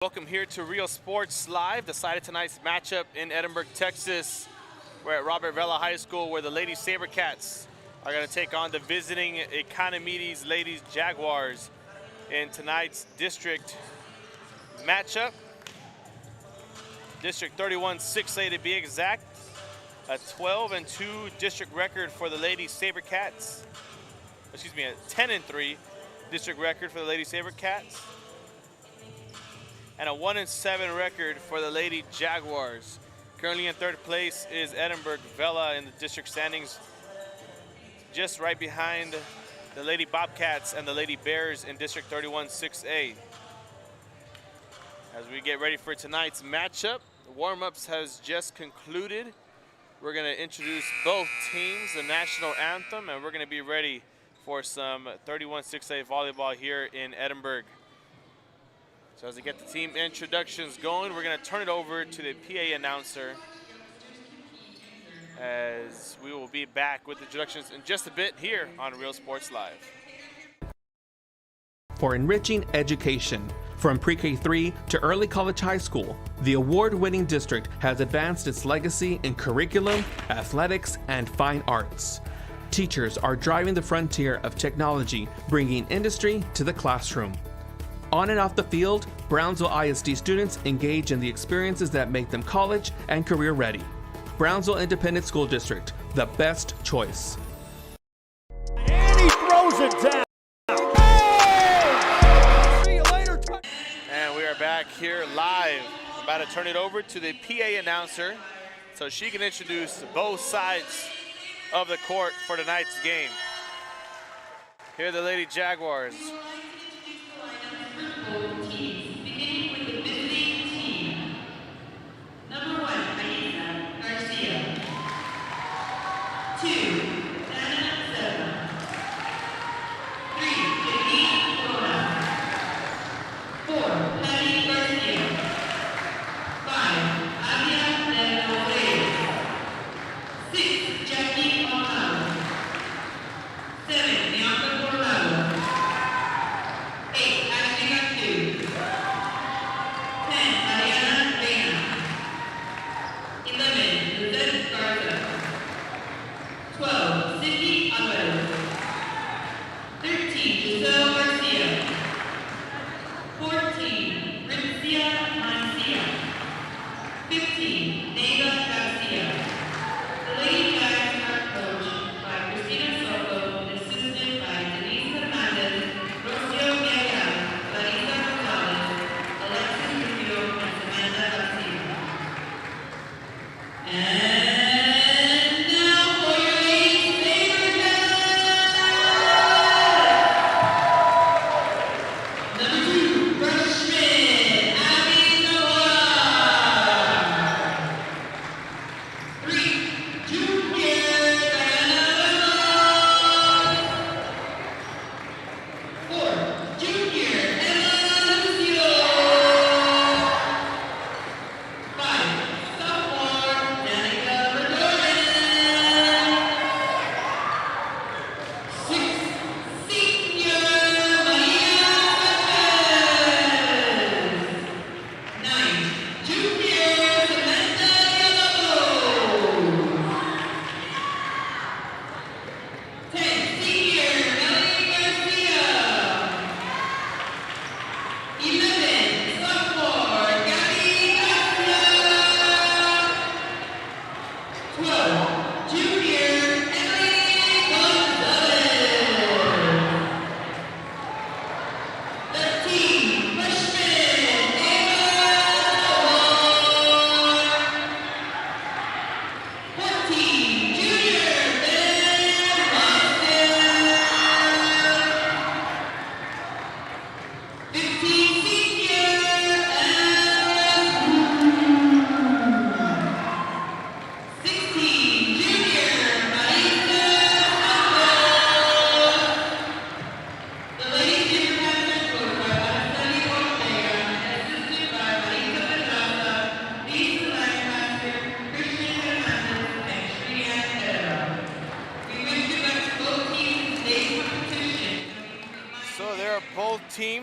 Welcome here to Real Sports Live. Decided tonight's matchup in Edinburg, Texas. We're at Robert Vela High School where the Lady Sabercats are going to take on the visiting Economedes Ladies Jaguars in tonight's district matchup. District 31 6A to be exact. A 12-2 district record for the Lady Sabercats. Excuse me, a 10-3 district record for the Lady Sabercats. And a 1-7 record for the Lady Jaguars. Currently in third place is Edinburg Vela in the district standings, just right behind the Lady Bobcats and the Lady Bears in District 31 6A. As we get ready for tonight's matchup, the warm-ups has just concluded. We're going to introduce both teams, the national anthem, and we're going to be ready for some 31 6A volleyball here in Edinburg. So as we get the team introductions going, we're going to turn it over to the PA announcer as we will be back with introductions in just a bit here on Real Sports Live. For enriching education, from pre-K3 to early college high school, the award-winning district has advanced its legacy in curriculum, athletics, and fine arts. Teachers are driving the frontier of technology, bringing industry to the classroom. On and off the field, Brownsville ISD students engage in the experiences that make them college and career ready. Brownsville Independent School District, the best choice. And he throws it down. Oh! See you later. And we are back here live. I'm about to turn it over to the PA announcer so she can introduce both sides of the court for tonight's game. Here are the Lady Jaguars. Beginning with the visiting team. Number 1, Aisa Garcia. 2, Dana Zeba. 3, Janine Rona. 4, Patty Garcia. 5, Avia de Reyes. 6, Jackie Alcala. 7, Bianca Corrado. 8, Ashley Garcia. 10, Mariana Reina. 11, Lizette Garza. 12, Cindy Alvarez. 13, Giselle Garcia. 14, Ritzia Mancia. 15, Neva Garcia. The Lady Jags are coached by Christina Soto and assisted by Denise Hernandez, Rocio Villarreal, Larissa Gonzalez, Alexis Rubio, and Samantha Garcia. And now for your Lady Sabercats! Number 2, freshman, Abby Noah. 3, junior,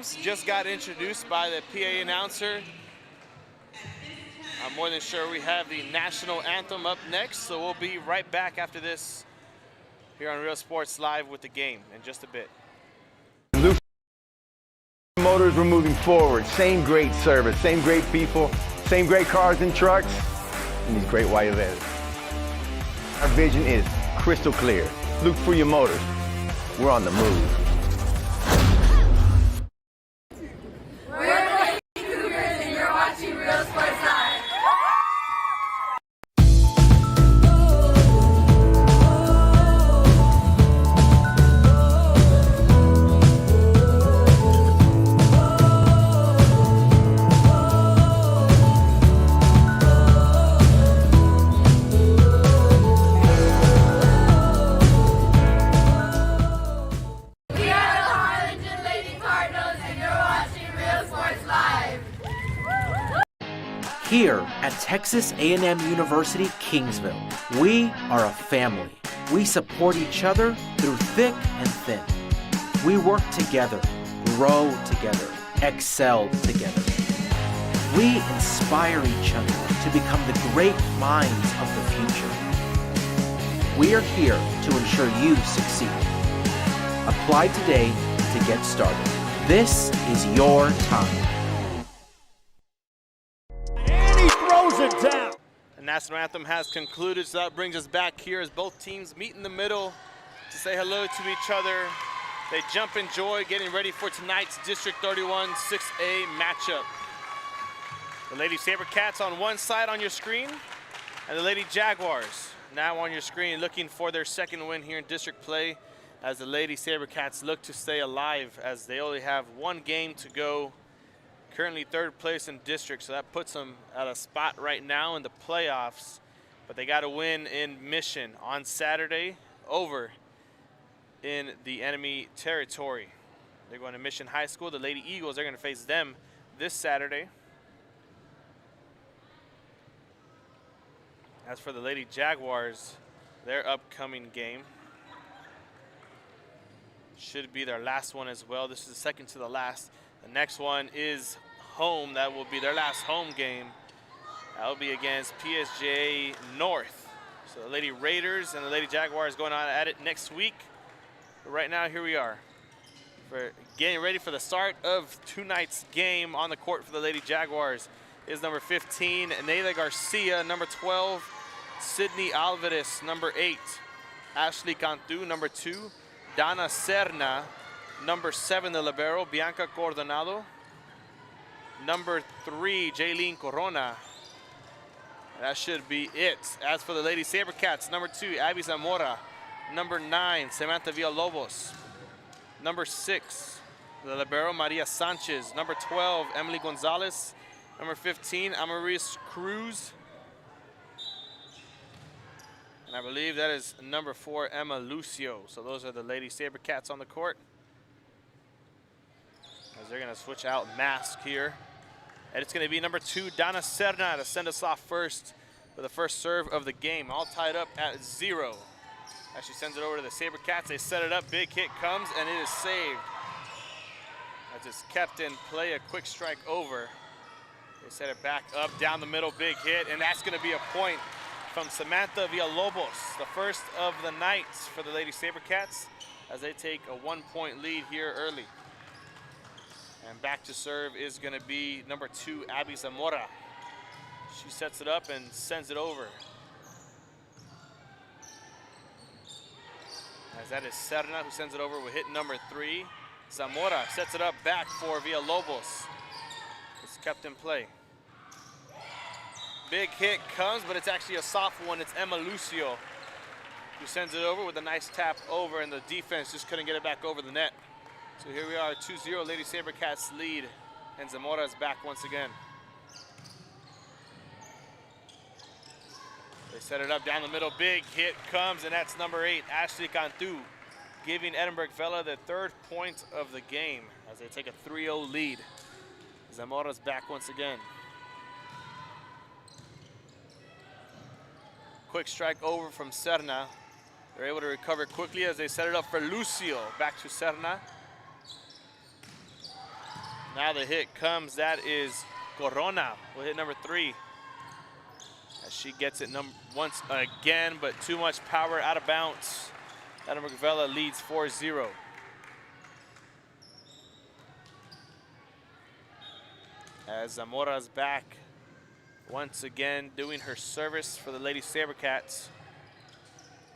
teams just got introduced by the PA announcer. I'm more than sure we have the national anthem up next, so we'll be right back after this here on Real Sports Live with the game in just a bit. Luke Motors, we're moving forward. Same great service, same great people, same great cars and trucks, and these great white letters. Our vision is crystal clear. Luke for your motors. We're on the move. We're the Cougars and you're watching Real Sports Live. Here at Texas A&M University, Kingsville, we are a family. We support each other through thick and thin. We work together, grow together, excel together. We inspire each other to become the great minds of the future. We are here to ensure you succeed. Apply today to get started. This is your time. Down. The national anthem has concluded, so that brings us back here as both teams meet in the middle to say hello to each other. They jump in joy, getting ready for tonight's District 31 6A matchup. The Lady Sabercats on one side on your screen, and the Lady Jaguars now on your screen, looking for their second win here in district play as the Lady Sabercats look to stay alive as they only have one game to go. Currently third place in district, so that puts them at a spot right now in the playoffs. But they got to win in Mission on Saturday over in the enemy territory. They're going to Mission High School. The Lady Eagles, they're going to face them this Saturday. As for the Lady Jaguars, their upcoming game should be their last one as well. This is the second to the last. The next one is home. That will be their last home game. That will be against PSJ North. So the Lady Raiders and the Lady Jaguars going on at it next week. But right now, here we are for getting ready for the start of tonight's game. On the court for the Lady Jaguars is number 15, Neila Garcia, number 12, Sydney Alvarez, number 8, Ashley Cantu, number 2, Dana Serna, number 7, the libero, Bianca Coronado. Number 3, Jaylene Corona. That should be it. As for the Lady Sabercats, number 2, Abby Zamora. Number 9, Samantha Villalobos. Number 6, the libero, Maria Sanchez. Number 12, Emily Gonzalez. Number 15, Amaris Cruz. And I believe that is number 4, Emma Lucio. So those are the Lady Sabercats on the court. As they're going to switch out mask here. And it's going to be number 2, Dana Serna, to send us off first for the first serve of the game. All tied up at 0. As she sends it over to the Sabercats, they set it up. Big hit comes, and it is saved. As it's kept in play, a quick strike over. They set it back up, down the middle, big hit, and that's going to be a point from Samantha Villalobos, the first of the night for the Lady Sabercats, as they take a 1-point lead here early. And back to serve is going to be number 2, Abby Zamora. She sets it up and sends it over. As that is Serna who sends it over with hit number 3. Zamora sets it up back for Villalobos. It's kept in play. Big hit comes, but it's actually a soft one. It's Emma Lucio who sends it over with a nice tap over, and the defense just couldn't get it back over the net. So here we are, 2-0, Lady Sabercats lead, and Zamora is back once again. They set it up down the middle, big hit comes, and that's number 8, Ashley Cantu, giving Edinburg Vela the 3rd point of the game as they take a 3-0 lead. Zamora's back once again. Quick strike over from Serna. They're able to recover quickly as they set it up for Lucio. Back to Serna. Now the hit comes. That is Corona will hit number 3. As she gets it once again, but too much power out of bounds. Edinburg Vela leads 4-0. As Zamora's back once again doing her service for the Lady Sabercats.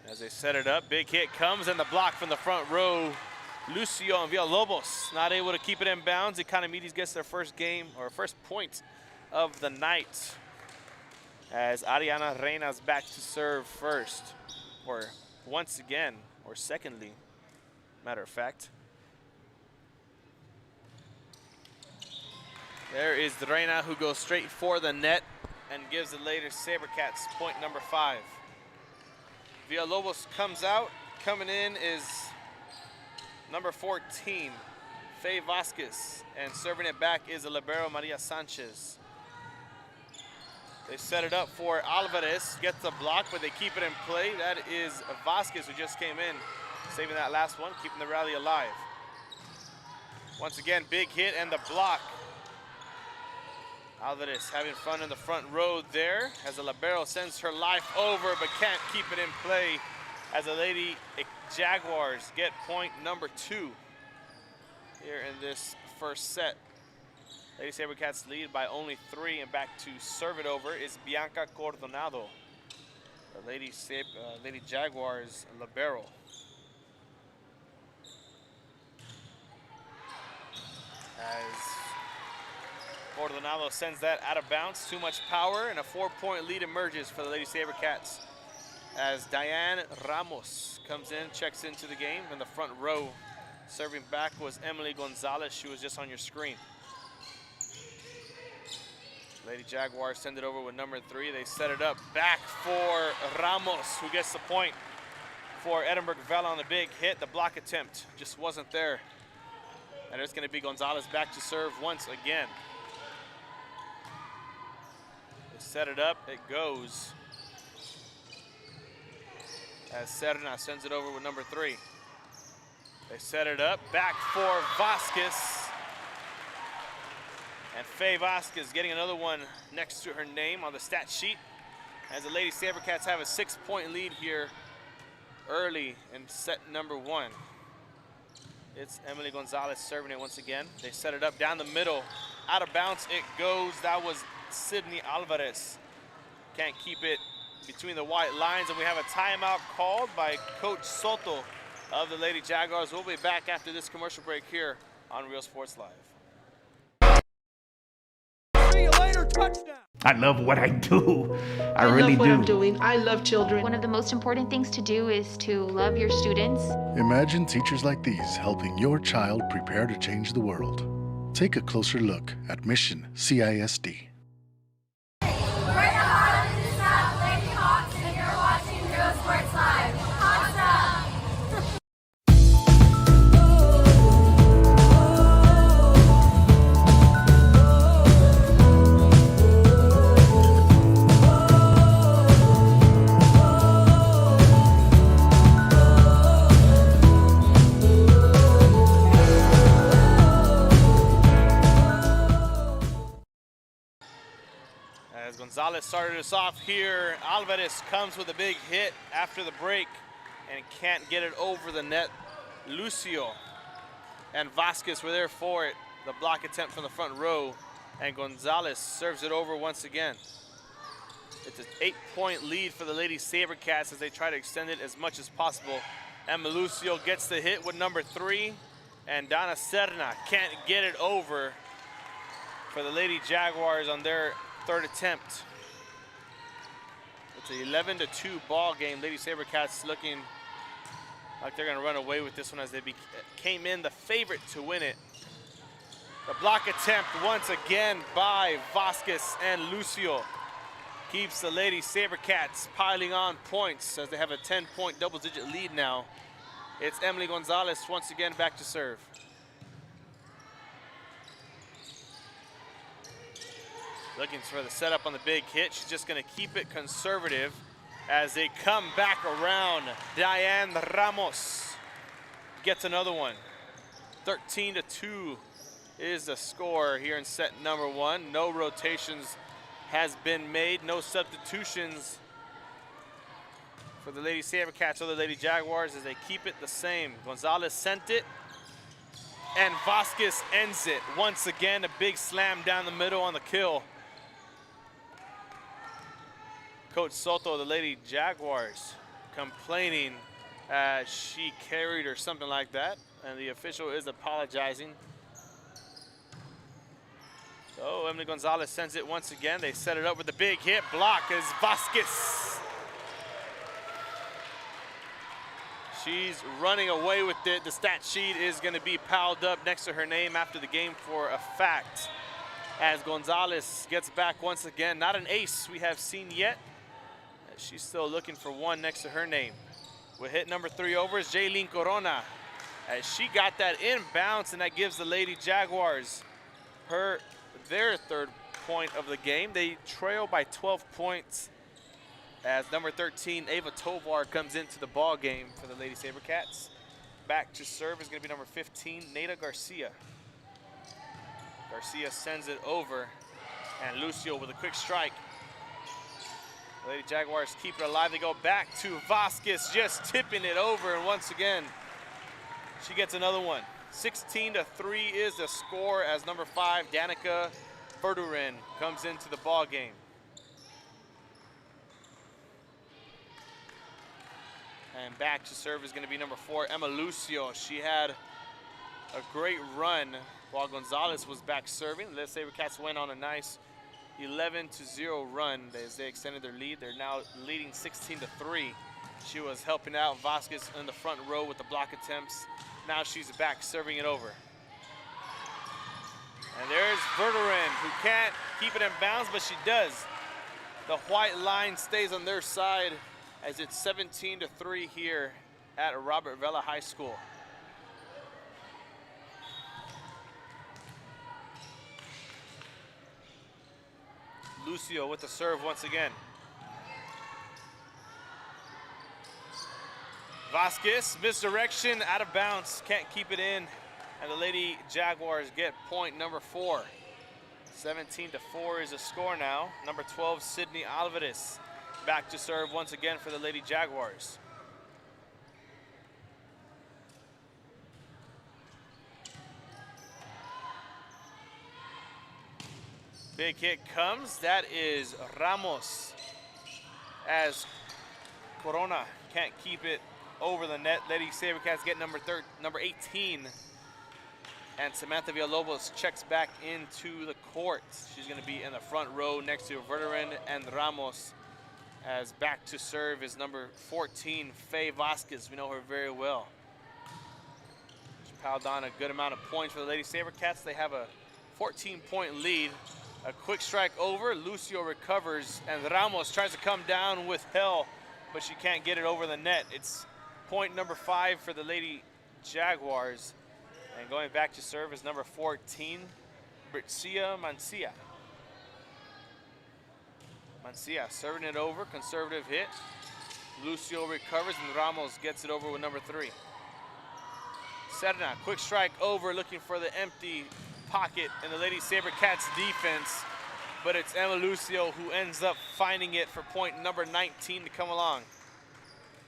As they set it up, big hit comes and the block from the front row. Lucio and Villalobos not able to keep it in bounds. Economedes gets their first game or first point of the night. As Ariana Reina's back to serve first, or once again, or secondly, matter of fact. There is the Reina who goes straight for the net and gives the Lady Sabercats point number 5. Villalobos comes out. Coming in is number 14, Faye Vasquez. And serving it back is the libero Maria Sanchez. They set it up for Alvarez. Gets the block, but they keep it in play. That is Vasquez who just came in, saving that last one, keeping the rally alive. Once again, big hit and the block. Alvarez having fun in the front row there as the libero sends her life over but can't keep it in play as the Lady Jaguars get point number 2 here in this first set. Lady Sabercats lead by only 3, and back to serve it over is Bianca Cordonado, the Lady Jaguars libero. As Cordonado sends that out of bounds, too much power, and a 4-point lead emerges for the Lady Sabercats as Diane Ramos comes in, checks into the game in the front row. Serving back was Emily Gonzalez. She was just on your screen. Lady Jaguars send it over with number 3. They set it up back for Ramos, who gets the point for Edinburg Vela on the big hit. The block attempt just wasn't there. And it's going to be Gonzalez back to serve once again. Set it up, it goes. As Serna sends it over with number 3. They set it up, back for Vasquez. And Faye Vasquez getting another one next to her name on the stat sheet. As the Lady Sabercats have a 6-point lead here early in set number 1. It's Emily Gonzalez serving it once again. They set it up down the middle. Out of bounds it goes. That was Sydney Alvarez. Can't keep it between the white lines, and we have a timeout called by Coach Soto of the Lady Jaguars. We'll be back after this commercial break here on Real Sports Live. See you later, touchdown. I love what I do. I really love what do. I'm doing. I love children. One of the most important things to do is to love your students. Imagine teachers like these helping your child prepare to change the world. Take a closer look at Mission CISD. Right now, this is Lady Hawks, and you're watching Real Sports Live. Hawks up! As Gonzalez started us off here, Alvarez comes with a big hit after the break and can't get it over the net. Lucio and Vasquez were there for it. The block attempt from the front row, and Gonzalez serves it over once again. It's an 8-point lead for the Lady Sabercats as they try to extend it as much as possible. And Lucio gets the hit with number 3, and Donna Serna can't get it over for the Lady Jaguars on their third attempt. It's an 11-2 ball game. Lady Sabercats looking like they're gonna run away with this one as they came in the favorite to win it. The block attempt once again by Vasquez, and Lucio keeps the Lady Sabercats piling on points as they have a 10-point double-digit lead now. It's Emily Gonzalez once again back to serve. Looking for the setup on the big hit. She's just gonna keep it conservative as they come back around. Diane Ramos gets another one. 13-2 is the score here in set number 1. No rotations has been made, no substitutions for the Lady Sabercats or the Lady Jaguars as they keep it the same. Gonzalez sent it, and Vasquez ends it. Once again, a big slam down the middle on the kill. Coach Soto, the Lady Jaguars, complaining she carried or something like that, and the official is apologizing. So Emily Gonzalez sends it once again. They set it up with a big hit. Block is Vasquez. She's running away with it. The stat sheet is going to be piled up next to her name after the game for a fact. As Gonzalez gets back once again. Not an ace we have seen yet. She's still looking for one next to her name. With hit number 3 over is Jaylene Corona. As she got that inbounds, and that gives the Lady Jaguars their 3rd point of the game. They trail by 12 points as number 13, Ava Tovar, comes into the ball game for the Lady Sabercats. Back to serve is going to be number 15, Neda Garcia. Garcia sends it over, and Lucio with a quick strike. The Lady Jaguars keep it alive. They go back to Vasquez, just tipping it over, and once again, she gets another one. 16-3 is the score as number 5, Danica Verdurin, comes into the ball game. And back to serve is going to be number 4, Emma Lucio. She had a great run while Gonzalez was back serving. The Sabercats went on a nice 11-0 run as they extended their lead. They're now leading 16-3. She was helping out Vasquez in the front row with the block attempts. Now she's back serving it over. And there's Verdurin, who can't keep it in bounds, but she does. The white line stays on their side as it's 17-3 here at Robert Vela High School. Lucio with the serve once again. Vasquez, misdirection, out of bounds, can't keep it in. And the Lady Jaguars get point number 4. 17-4 is the score now. Number 12, Sydney Alvarez, back to serve once again for the Lady Jaguars. Big hit comes. That is Ramos, as Corona can't keep it over the net. Lady Sabercats get number 18. And Samantha Villalobos checks back into the court. She's going to be in the front row next to Verdurin and Ramos. As back to serve is number 14, Faye Vasquez. We know her very well. She piled on a good amount of points for the Lady Sabercats. They have a 14-point lead. A quick strike over. Lucio recovers, and Ramos tries to come down with hell, but she can't get it over the net. It's point number 5 for the Lady Jaguars. And going back to serve is number 14, Britzia Mancia. Mancia serving it over, conservative hit. Lucio recovers, and Ramos gets it over with number 3. Serna, quick strike over, looking for the empty pocket in the Lady Sabercats defense, but it's Emma Lucio who ends up finding it for point number 19 to come along.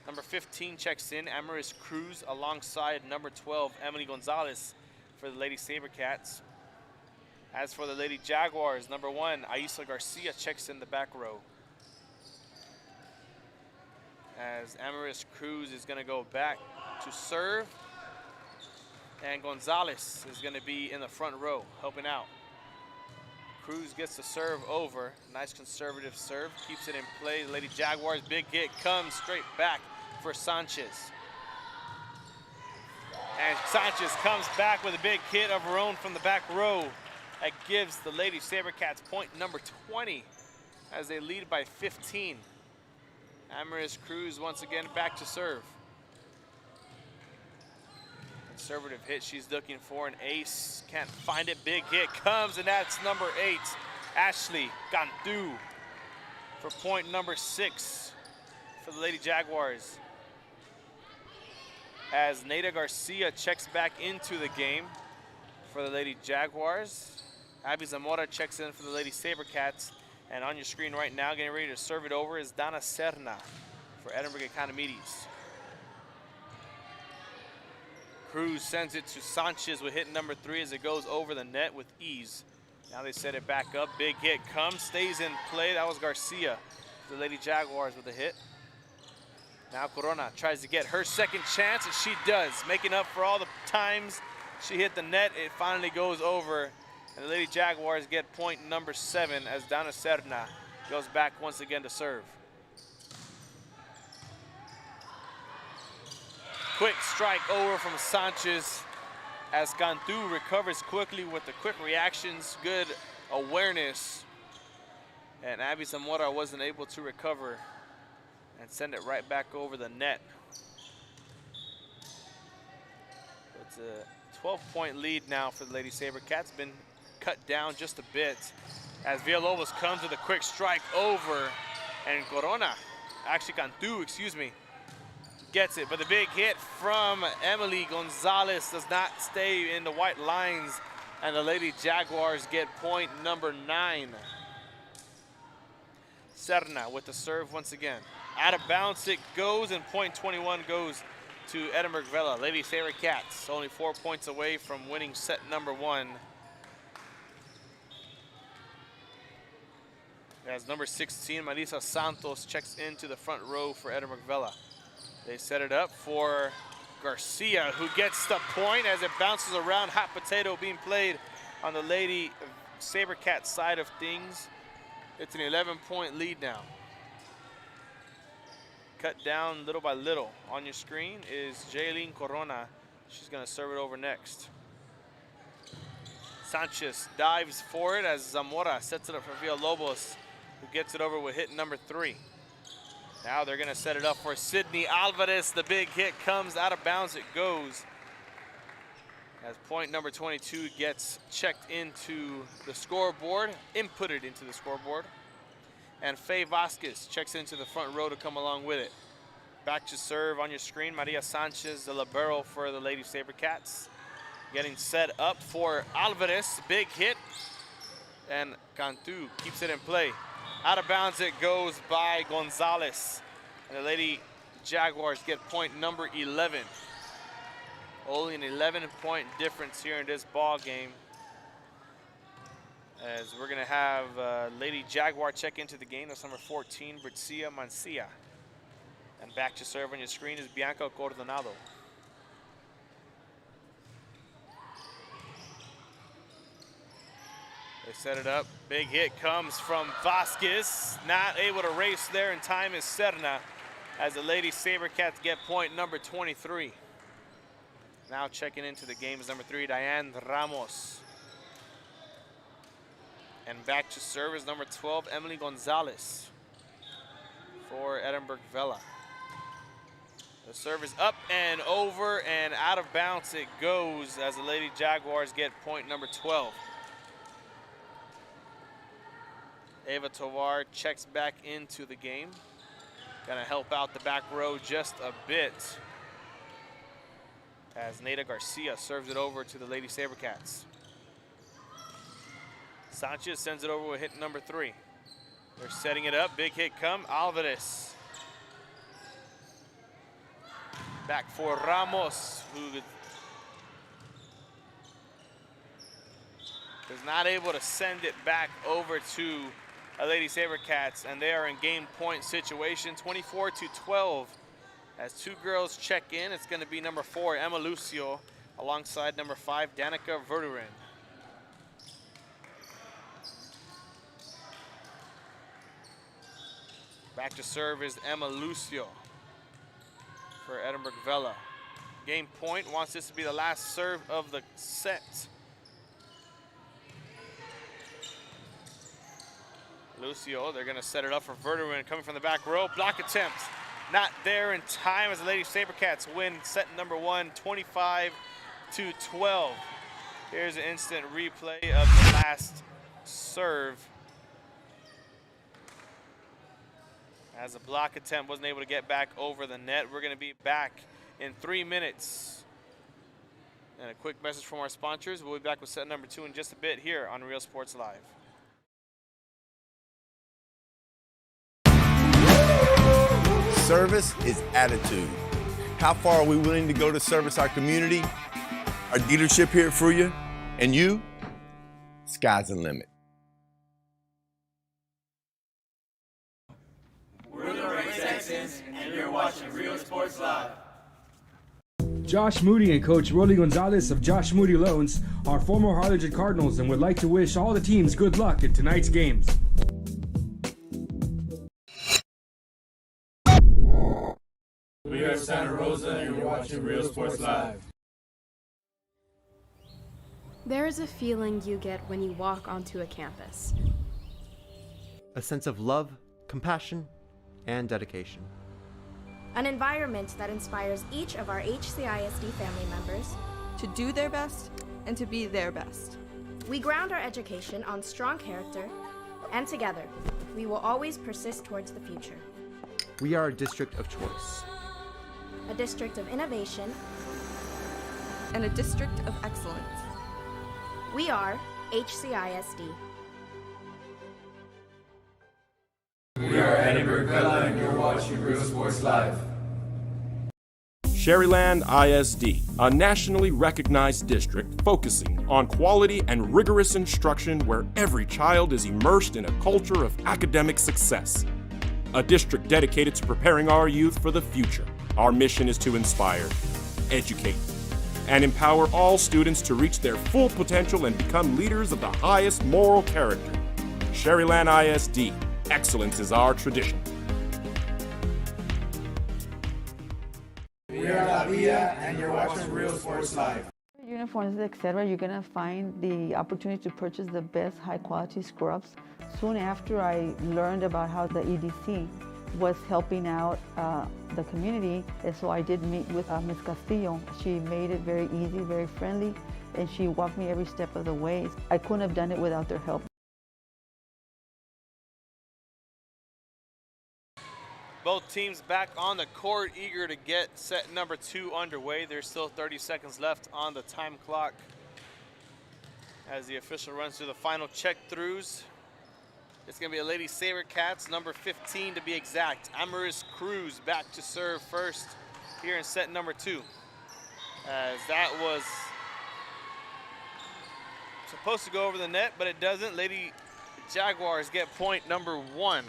Number 15 checks in, Amaris Cruz, alongside number 12, Emily Gonzalez, for the Lady Sabercats. As for the Lady Jaguars, number 1, Aisa Garcia checks in the back row. As Amaris Cruz is going to go back to serve, and Gonzalez is going to be in the front row, helping out. Cruz gets the serve over. Nice conservative serve, keeps it in play. The Lady Jaguars, big hit comes straight back for Sanchez. And Sanchez comes back with a big hit of her own from the back row. That gives the Lady Sabercats point number 20 as they lead by 15. Amaris Cruz once again back to serve. Conservative hit she's looking for, an ace, can't find it. Big hit comes, and that's number 8, Ashley Cantu, for point number 6 for the Lady Jaguars. As Neda Garcia checks back into the game for the Lady Jaguars. Abby Zamora checks in for the Lady Sabercats. And on your screen right now, getting ready to serve it over is Dana Serna for Edinburg Economedes. Cruz sends it to Sanchez with hit number 3 as it goes over the net with ease. Now they set it back up. Big hit comes, stays in play. That was Garcia, the Lady Jaguars with a hit. Now Corona tries to get her second chance, and she does, making up for all the times she hit the net. It finally goes over, and the Lady Jaguars get point number 7 as Dana Serna goes back once again to serve. Quick strike over from Sanchez as Cantu recovers quickly with the quick reactions, good awareness. And Abby Zamora wasn't able to recover and send it right back over the net. It's a 12-point lead now for the Lady Sabercats. Been cut down just a bit as Villalobos comes with a quick strike over, and Corona, actually Cantu, excuse me, gets it. But the big hit from Emily Gonzalez does not stay in the white lines, and the Lady Jaguars get point number 9. Serna with the serve once again. Out of bounds it goes, and point 21 goes to Edinburg Vela. Lady Sabercats only 4 points away from winning set number 1. As number 16, Marisa Santos checks into the front row for Edinburg Vela. They set it up for Garcia, who gets the point as it bounces around. Hot potato being played on the Lady Sabercat side of things. It's an 11-point lead now. Cut down little by little. On your screen is Jaylene Corona. She's going to serve it over next. Sanchez dives for it as Zamora sets it up for Villalobos, who gets it over with hit number 3. Now they're going to set it up for Sydney Alvarez. The big hit comes out of bounds. It goes as point number 22 gets checked into the scoreboard, inputted into the scoreboard. And Faye Vasquez checks into the front row to come along with it. Back to serve on your screen, Maria Sanchez, the libero for the Lady Sabercats. Getting set up for Alvarez, big hit. And Cantu keeps it in play. Out of bounds it goes by Gonzalez. And the Lady Jaguars get point number 11. Only an 11-point difference here in this ball game, as we're gonna have Lady Jaguar check into the game. That's number 14, Britsia Mancia. And back to serve on your screen is Bianca Cordonado. They set it up. Big hit comes from Vasquez. Not able to race there in time is Serna, as the Lady Sabercats get point number 23. Now checking into the game is number 3, Diane Ramos. And back to serve is number 12, Emily Gonzalez for Edinburg Vela. The serve is up and over and out of bounds it goes as the Lady Jaguars get point number 12. Ava Tovar checks back into the game. Gonna help out the back row just a bit as Neda Garcia serves it over to the Lady Sabercats. Sanchez sends it over with hit number 3. They're setting it up, big hit come, Alvarez. Back for Ramos, who is not able to send it back over to Lady Sabercats, and they are in game point situation, 24-12. As 2 girls check in, it's going to be number 4, Emma Lucio, alongside number 5, Danica Verdurin. Back to serve is Emma Lucio for Edinburg Vela. Game point wants this to be the last serve of the set. Lucio, they're going to set it up for Verdurin coming from the back row. Block attempt. Not there in time as the Lady Sabercats win set number 1, 25-12. Here's an instant replay of the last serve, as a block attempt wasn't able to get back over the net. We're going to be back in 3 minutes And a quick message from our sponsors. We'll be back with set number 2 in just a bit here on Real Sports Live. Service is attitude. How far are we willing to go to service our community, our dealership here for you, and you? Sky's the limit. We're the Red Texans, and you're watching Real Sports Live. Josh Moody and Coach Rolly Gonzalez of Josh Moody Loans are former Harlingen Cardinals and would like to wish all the teams good luck in tonight's games. We are Santa Rosa, and you're watching Real Sports Live. There is a feeling you get when you walk onto a campus. A sense of love, compassion, and dedication. An environment that inspires each of our HCISD family members to do their best and to be their best. We ground our education on strong character, and together, we will always persist towards the future. We are a district of choice. A district of innovation. And a district of excellence. We are HCISD. We are Edinburg, Vela, and you're watching Real Sports Live. Sherryland ISD, a nationally recognized district focusing on quality and rigorous instruction where every child is immersed in a culture of academic success. A district dedicated to preparing our youth for the future. Our mission is to inspire, educate, and empower all students to reach their full potential and become leaders of the highest moral character. Sherryland ISD, excellence is our tradition. We are La Villa, and you're watching Real Sports Live. Uniforms, etc., you're going to find the opportunity to purchase the best high-quality scrubs. Soon after I learned about how the EDC was helping out the community, and so I did meet with Ms. Castillo. She made it very easy, very friendly, and she walked me every step of the way. I couldn't have done it without their help. Both teams back on the court, eager to get set number 2 underway. There's still 30 seconds left on the time clock as the official runs through the final check-throughs. It's going to be a Lady SaberCats, number 15 to be exact. Amaris Cruz back to serve first here in set number 2. As that was supposed to go over the net, but it doesn't. Lady Jaguars get point number 1.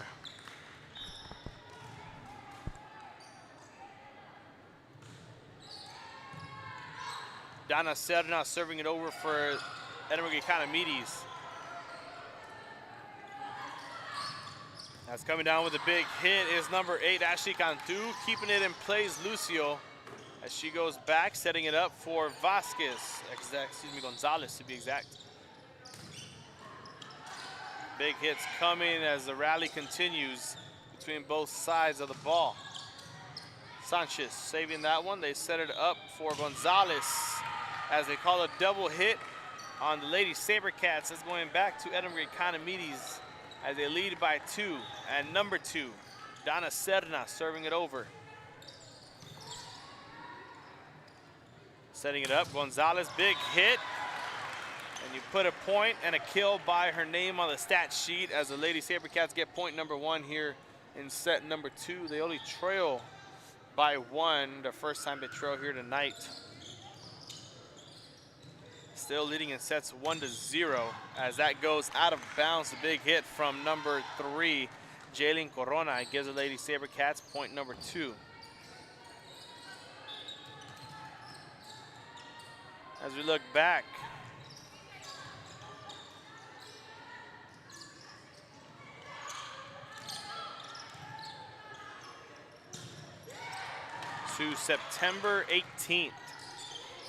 Donna Serna serving it over for Edinburg Economedes. That's coming down with a big hit is number 8, Ashley Cantu. Keeping it in place, Lucio, as she goes back, setting it up for Gonzalez to be exact. Big hits coming as the rally continues between both sides of the ball. Sanchez saving that one. They set it up for Gonzalez as they call a double hit on the Lady SaberCats. That's going back to Edinburg Economedes as they lead by 2. And number 2, Donna Serna serving it over. Setting it up, Gonzalez, big hit. And you put a point and a kill by her name on the stat sheet as the Lady SaberCats get point number 1 here in set number 2. They only trail by 1 the first time they trail here tonight. Still leading in sets 1-0 as that goes out of bounds. A big hit from number 3, Jalen Corona. It gives the Lady SaberCats point number 2. As we look back, to September 18th.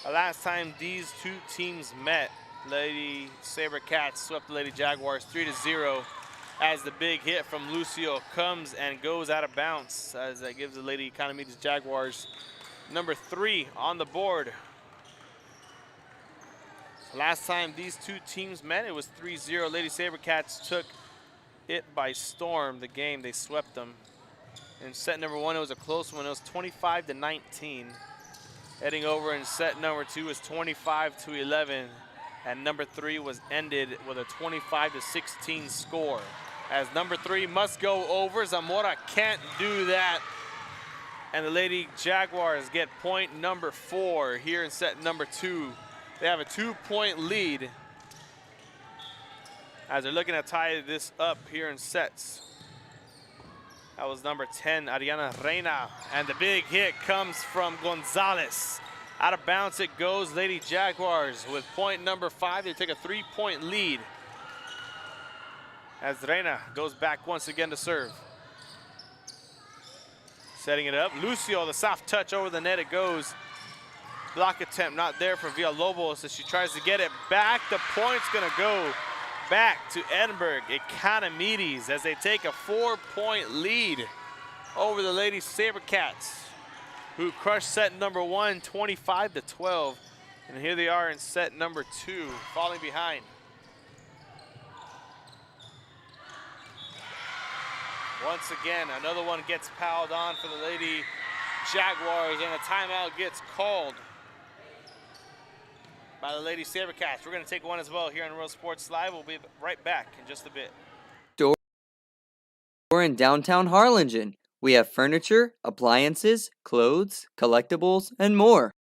The last time these two teams met, Lady SaberCats swept the Lady Jaguars 3-0 as the big hit from Lucio comes and goes out of bounds as that gives the Lady Economedes Jaguars number 3 on the board. Last time these two teams met, it was 3-0. Lady SaberCats took it by storm, the game. They swept them. In set number 1, it was a close one. It was 25-19. Heading over in set number 2 is 25-11, and number 3 was ended with a 25-16 score. As number 3 must go over, Zamora can't do that. And the Lady Jaguars get point number 4 here in set number 2. They have a 2-point lead as they're looking to tie this up here in sets. That was number 10, Ariana Reina. And the big hit comes from Gonzalez. Out of bounds it goes. Lady Jaguars with point number 5. They take a 3-point lead as Reina goes back once again to serve. Setting it up. Lucio, the soft touch over the net it goes. Block attempt not there for Villalobos as she tries to get it back. The point's gonna go back to Edinburg, Economedes, as they take a 4-point lead over the Lady Sabercats, who crushed set number 1, 25-12. And here they are in set number 2, falling behind. Once again, another one gets piled on for the Lady Jaguars, and a timeout gets called by the Lady Sabercats. We're going to take one as well here on Real Sports Live. We'll be right back in just a bit. We're in downtown Harlingen. We have furniture, appliances, clothes, collectibles, and more.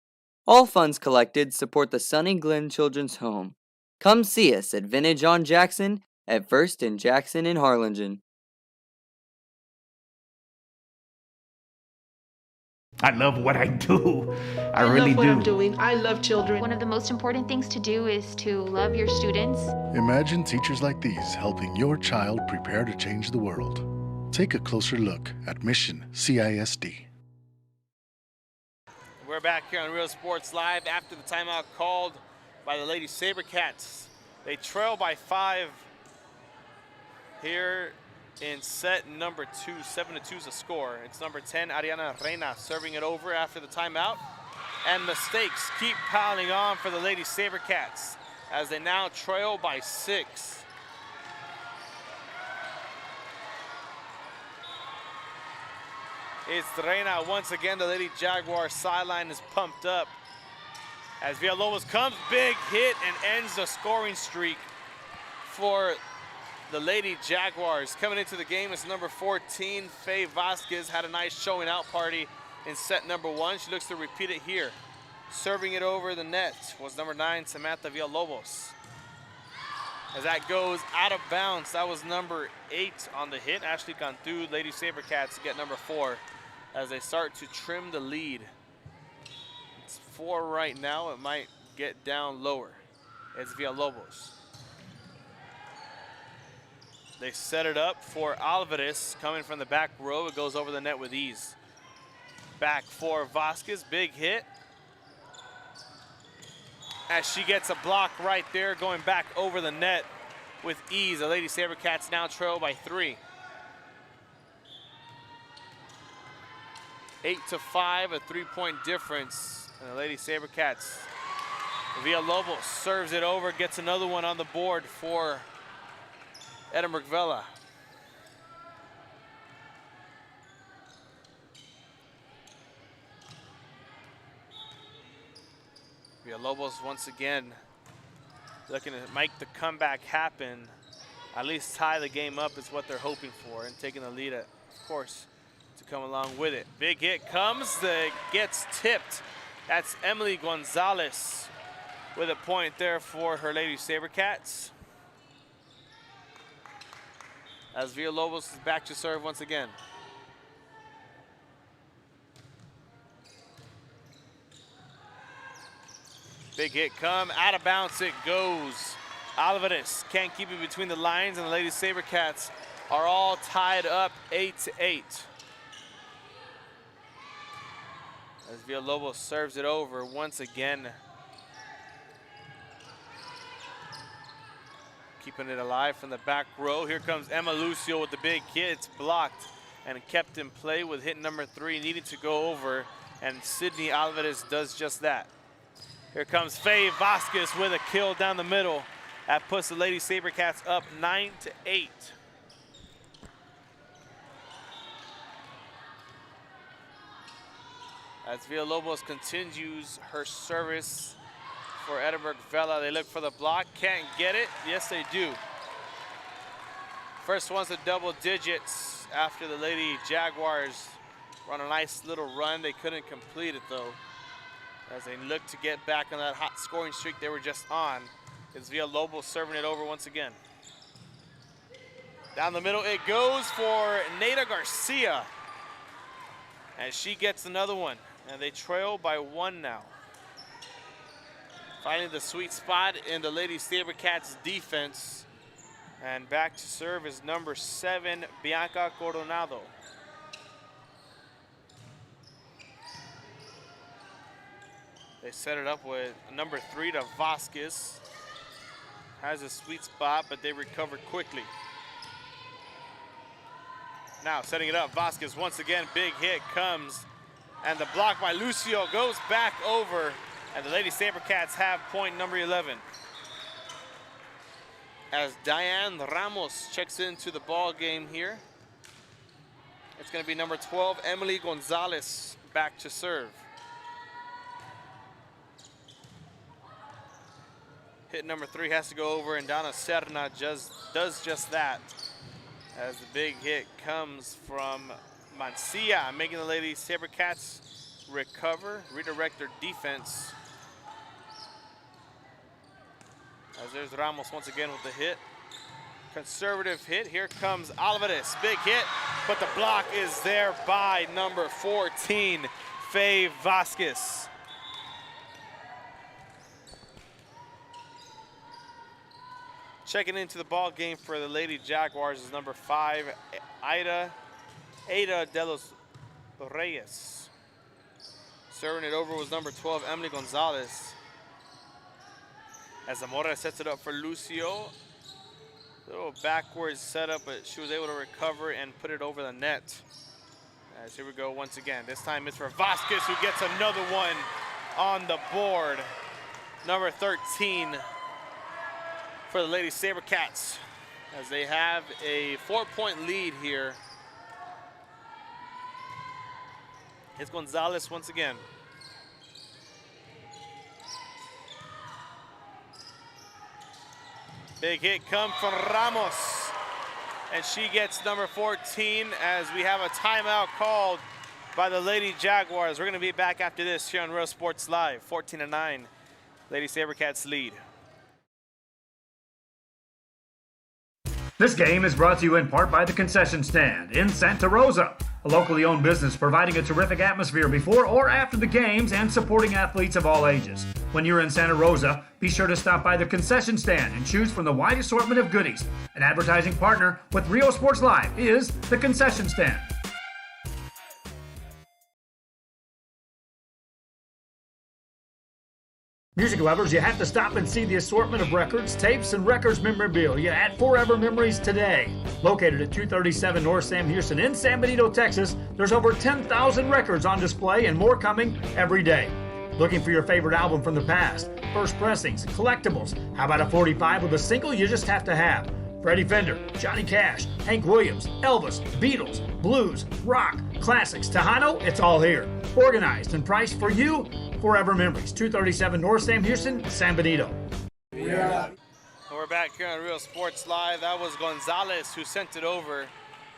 All funds collected support the Sunny Glen Children's Home. Come see us at Vintage on Jackson at First and Jackson in Harlingen. I love what I do. I really love what do. I'm doing. I love children. One of the most important things to do is to love your students. Imagine teachers like these helping your child prepare to change the world. Take a closer look at Mission CISD. We're back here on Real Sports Live after the timeout called by the Lady Sabercats. They trail by 5 here in set number 2. 7-2 is the score. It's number 10, Ariana Reina, serving it over after the timeout. And mistakes keep piling on for the Lady Sabercats as they now trail by 6. It's Reina once again. The Lady Jaguar sideline is pumped up as Villalobos comes, big hit, and ends the scoring streak for the Lady Jaguars. Coming into the game is number 14, Faye Vasquez. Had a nice showing out party in set number 1. She looks to repeat it here. Serving it over the net was number 9, Samantha Villalobos. As that goes out of bounds, that was number 8 on the hit. Ashley Cantu, Lady Sabercats get number 4 as they start to trim the lead. It's 4 right now. It might get down lower. It's Villalobos. They set it up for Alvarez coming from the back row. It goes over the net with ease. Back for Vasquez, big hit. As she gets a block right there, going back over the net with ease. The Lady Sabercats now trail by 3. 8-5, a 3-point difference. And the Lady Sabercats, Villalobos serves it over, gets another one on the board for Edinburg Vela. Villalobos once again looking to make the comeback happen. At least tie the game up is what they're hoping for, and taking the lead, of course, to come along with it. Big hit comes, gets tipped. That's Emily Gonzalez with a point there for her Lady Sabercats. As Villalobos is back to serve once again. Big hit come, out of bounds it goes. Alvarez can't keep it between the lines, and the Lady Sabercats are all tied up 8-8. As Villalobos serves it over once again. Keeping it alive from the back row. Here comes Emma Lucio with the big hit. It's blocked and kept in play with hit number 3, needing to go over, and Sydney Alvarez does just that. Here comes Faye Vasquez with a kill down the middle. That puts the Lady Sabercats up 9-8. As Villalobos continues her service for Edinburg Vela. They look for the block, can't get it. Yes, they do. First one's a double digits after the Lady Jaguars run a nice little run. They couldn't complete it though, as they look to get back on that hot scoring streak they were just on. It's Villalobos serving it over once again. Down the middle it goes for Neda Garcia. And she gets another one. And they trail by 1 now. Finding the sweet spot in the Lady Sabercats defense. And back to serve is number 7, Bianca Coronado. They set it up with number 3 to Vasquez. Has a sweet spot, but they recover quickly. Now setting it up, Vasquez once again, big hit comes. And the block by Lucio goes back over. And the Lady Sabercats have point number 11. As Diane Ramos checks into the ball game here. It's going to be number 12, Emily Gonzalez, back to serve. Hit number 3 has to go over, and Donna Serna does just that. As the big hit comes from Mancia, making the Lady Sabercats recover, redirect their defense. As there's Ramos once again with the hit. Conservative hit, here comes Alvarez, big hit, but the block is there by number 14, Faye Vasquez. Checking into the ball game for the Lady Jaguars is number 5, Ada de los Reyes. Serving it over was number 12, Emily Gonzalez. As Zamora sets it up for Lucio. Little backwards setup, but she was able to recover and put it over the net. As here we go once again. This time it's for Vasquez, who gets another one on the board. Number 13 for the Lady Sabercats, as they have a 4-point lead here. It's Gonzalez once again. Big hit come from Ramos, and she gets number 14 as we have a timeout called by the Lady Jaguars. We're going to be back after this here on Real Sports Live. 14-9, Lady Sabercats lead. This game is brought to you in part by the Concession Stand in Santa Rosa, a locally owned business providing a terrific atmosphere before or after the games and supporting athletes of all ages. When you're in Santa Rosa, be sure to stop by the Concession Stand and choose from the wide assortment of goodies. An advertising partner with Rio Sports Live is the Concession Stand. Music lovers, you have to stop and see the assortment of records, tapes, and records memorabilia at Forever Memories today. Located at 237 North Sam Houston in San Benito, Texas, there's over 10,000 records on display and more coming every day. Looking for your favorite album from the past, first pressings, collectibles? How about a 45 with a single you just have to have? Freddie Fender, Johnny Cash, Hank Williams, Elvis, Beatles, blues, rock, classics, Tejano, it's all here. Organized and priced for you. Forever Memories, 237 North Sam Houston, San Benito. We're back here on Real Sports Live. That was Gonzalez who sent it over.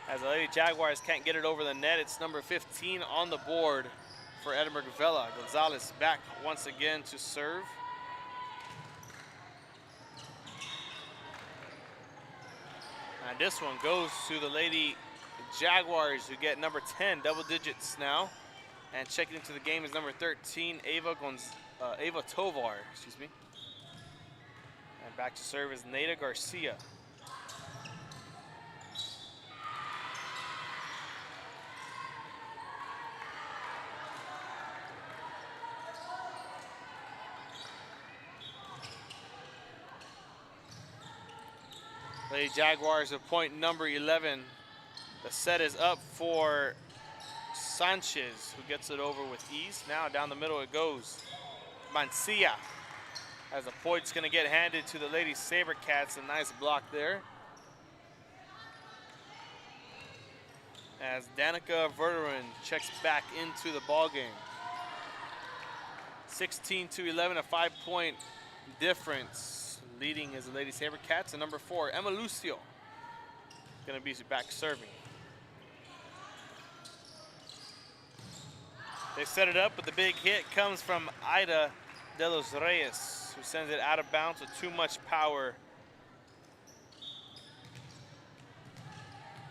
As the Lady Jaguars can't get it over the net, it's number 15 on the board for Edinburg Vela. Gonzalez back once again to serve. And this one goes to the Lady Jaguars, who get number 10, double digits now. And checking into the game is number 13, Ava Tovar, excuse me. And back to serve is Neda Garcia. Lady Jaguars with point number 11. The set is up for Sanchez, who gets it over with ease. Now down the middle it goes. Mancia, as the point's gonna get handed to the Lady Sabercats. A nice block there. As Danica Verderin checks back into the ball game. 16-11, a 5-point difference. Leading is the Lady SaberCats, and number 4, Emma Lucio, gonna be back serving. They set it up, but the big hit comes from Ida de los Reyes, who sends it out of bounds with too much power.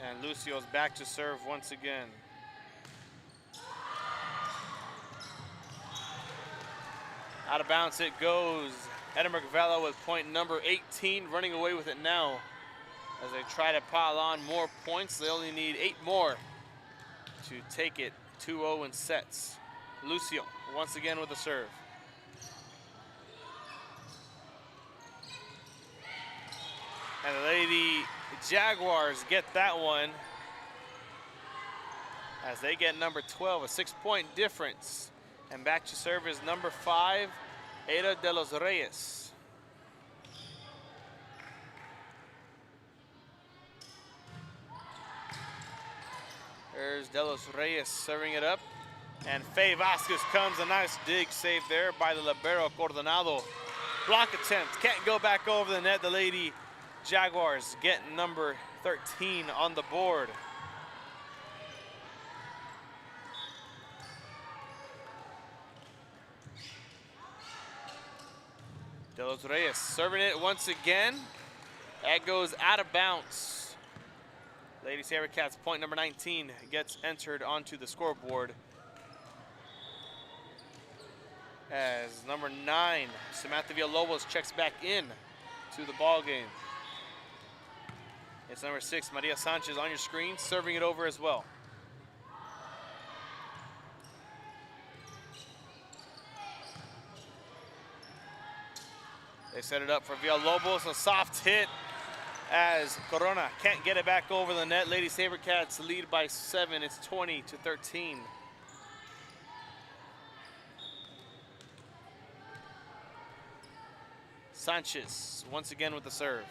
And Lucio's back to serve once again. Out of bounds it goes. Edinburg Vela with point number 18, running away with it now. As they try to pile on more points, they only need 8 more to take it 2-0 in sets. Lucio once again with the serve. And the Lady Jaguars get that one as they get number 12, a 6-point difference. And back to serve is number 5, Ada de los Reyes. There's De Los Reyes serving it up. And Faye Vasquez comes, a nice dig save there by the libero Coronado. Block attempt, can't go back over the net. The Lady Jaguars get number 13 on the board. De Los Reyes serving it once again. That goes out of bounds. Lady SaberCats point number 19 gets entered onto the scoreboard. As number 9, Samantha Villalobos checks back in to the ball game. It's number 6, Maria Sanchez on your screen, serving it over as well. They set it up for Villalobos, a soft hit as Corona can't get it back over the net. Lady SaberCats lead by 7, it's 20-13. Sanchez once again with the serve.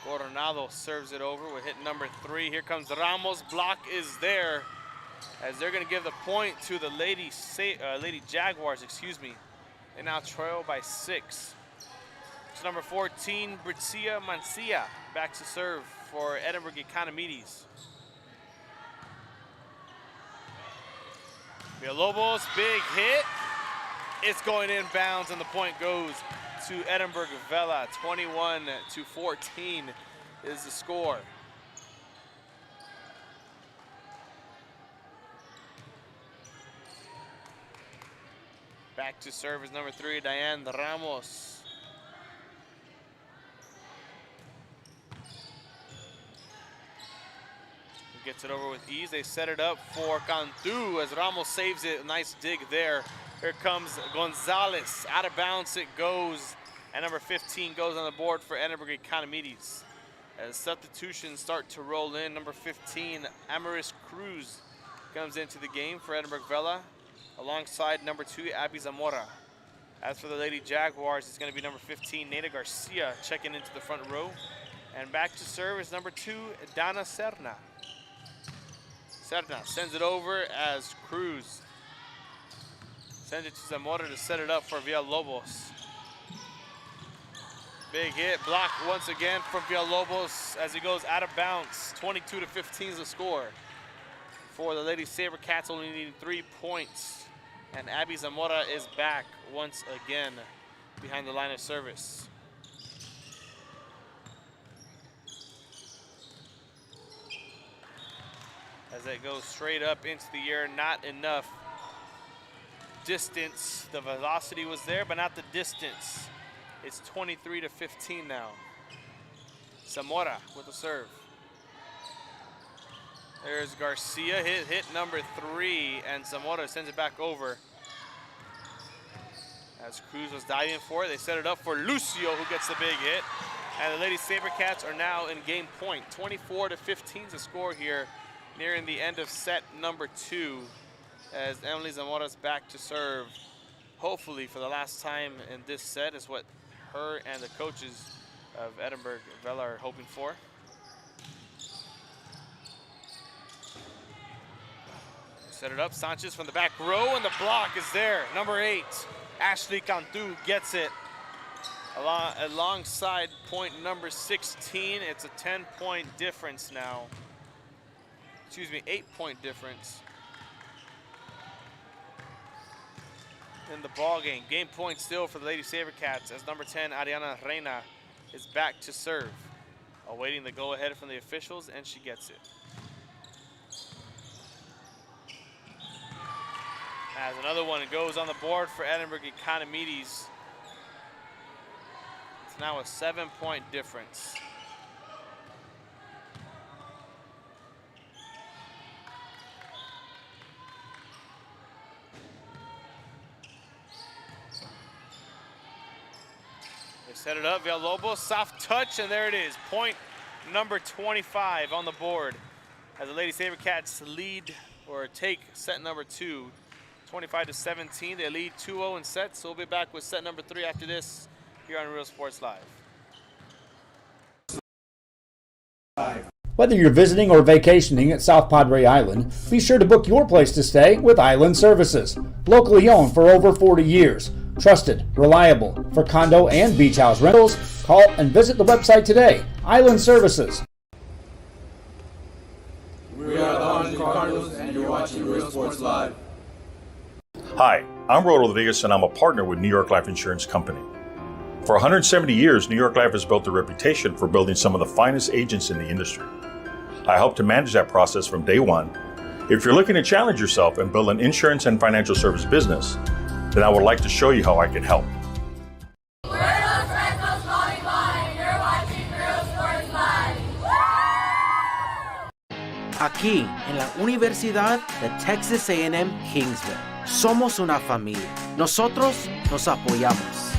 Coronado serves it over with hit number 3. Here comes Ramos. Block is there as they're going to give the point to the Lady Jaguars, excuse me. They now trail by 6. It's number 14, Britzia Mancia, back to serve for Edinburg Economedes. Villalobos, big hit. It's going inbounds, and the point goes to Edinburg Vela. 21-14 is the score. Back to serve is number 3, Diane Ramos. Gets it over with ease. They set it up for Cantu as Ramos saves it. Nice dig there. Here comes Gonzalez. Out of bounds it goes. And number 15 goes on the board for Edinburg Economedes. As substitutions start to roll in, number 15, Amaris Cruz, comes into the game for Edinburg Vela, alongside number 2, Abby Zamora. As for the Lady Jaguars, it's going to be number 15, Neda Garcia, checking into the front row. And back to serve is number 2, Dana Serna. Serna sends it over as Cruz sends it to Zamora to set it up for Villalobos. Big hit, blocked once again from Villalobos as he goes out of bounds. 22-15 is the score for the Lady SaberCats, only needing 3 points. And Abby Zamora is back once again behind the line of service. As it goes straight up into the air, not enough distance. The velocity was there, but not the distance. It's 23-15 now. Zamora with the serve. There's Garcia, hit number 3, and Zamora sends it back over. As Cruz was diving for it, they set it up for Lucio, who gets the big hit. And the Lady SaberCats are now in game point. 24-15 is the score here, nearing the end of set number 2, as Emily Zamora's back to serve. Hopefully for the last time in this set is what her and the coaches of Edinburg Vela are hoping for. Set it up, Sanchez from the back row, and the block is there. Number 8, Ashley Cantu gets it. Alongside point number 16, it's a 10-point difference now. Excuse me, 8-point difference in the ball game. Game point still for the Lady SaberCats as number 10, Ariana Reina, is back to serve. Awaiting the go-ahead from the officials, and she gets it. As another one goes on the board for Edinburg Economedes. It's now a 7-point difference. They set it up, Villalobos, soft touch, and there it is. Point number 25 on the board as the Lady SaberCats lead or take set number 2. 25-17, they lead 2-0 in sets, so we'll be back with set number 3 after this here on Real Sports Live. Whether you're visiting or vacationing at South Padre Island, be sure to book your place to stay with Island Services. Locally owned for over 40 years. Trusted, reliable for condo and beach house rentals. Call and visit the website today. Island Services. We are the Orange Cardinals, and you're watching Real Sports Live. Hi, I'm Rod Rodriguez, and I'm a partner with New York Life Insurance Company. For 170 years, New York Life has built a reputation for building some of the finest agents in the industry. I help to manage that process from day one. If you're looking to challenge yourself and build an insurance and financial service business, then I would like to show you how I can help. We're Los Retos Volleyball, and you're watching Real Sports Live. Aquí, en la Universidad de Texas A&M Kingsville, somos una familia. Nosotros nos apoyamos.